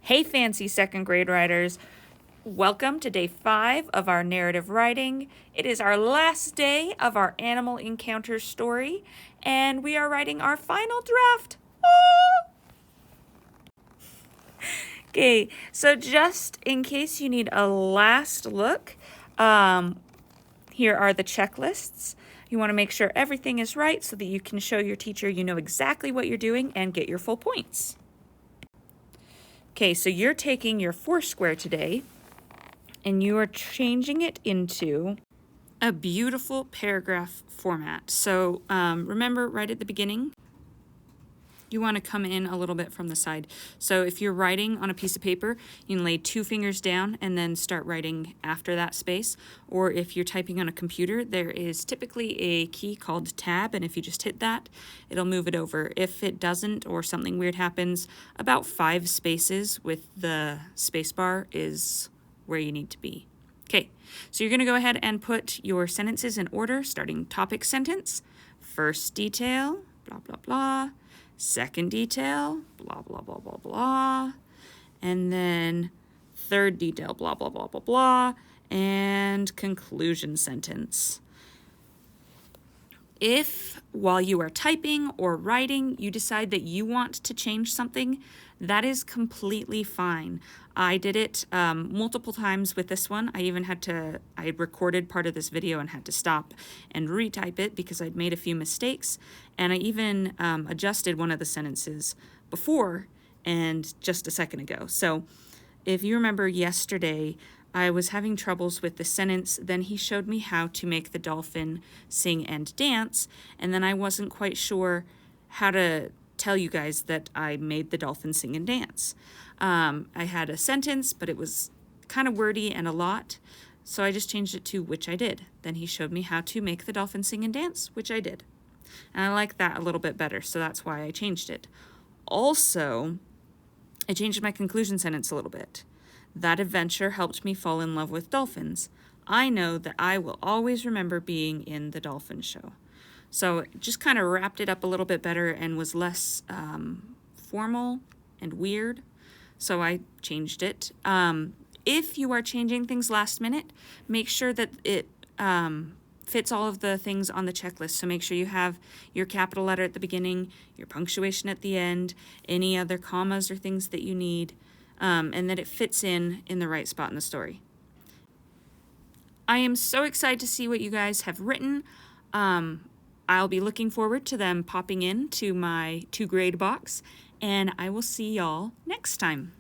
Hey, fancy second grade writers. Welcome to day 5 of our narrative writing. It is our last day of our animal encounters story, and we are writing our final draft. Okay, so just in case you need a last look, here are the checklists. You want to make sure everything is right so that you can show your teacher you know exactly what you're doing and get your full points. Okay, so you're taking your Foursquare today and you are changing it into a beautiful paragraph format. So remember right at the beginning, you want to come in a little bit from the side. So if you're writing on a piece of paper, you can lay 2 fingers down and then start writing after that space. Or if you're typing on a computer, there is typically a key called Tab, and if you just hit that, it'll move it over. If it doesn't or something weird happens, about 5 spaces with the space bar is where you need to be. Okay, so you're going to go ahead and put your sentences in order, starting topic sentence, first detail, blah, blah, blah. Second detail, blah, blah, blah, blah, blah. And then third detail, blah, blah, blah, blah, blah. And conclusion sentence. If, while you are typing or writing, you decide that you want to change something, that is completely fine. I did it multiple times with this one. I recorded part of this video and had to stop and retype it because I'd made a few mistakes. And I even adjusted one of the sentences before and just a second ago. So if you remember yesterday, I was having troubles with the sentence, then he showed me how to make the dolphin sing and dance, and then I wasn't quite sure how to tell you guys that I made the dolphin sing and dance. I had a sentence, but it was kind of wordy and a lot, so I just changed it to which I did. Then he showed me how to make the dolphin sing and dance, which I did. And I like that a little bit better, so that's why I changed it. Also, I changed my conclusion sentence a little bit. That adventure helped me fall in love with dolphins. I know that I will always remember being in the dolphin show. So just kind of wrapped it up a little bit better and was less formal and weird. So I changed it. If you are changing things last minute, make sure that it fits all of the things on the checklist. So make sure you have your capital letter at the beginning, your punctuation at the end, any other commas or things that you need. And that it fits in the right spot in the story. I am so excited to see what you guys have written. I'll be looking forward to them popping in to my 2 grade box, and I will see y'all next time.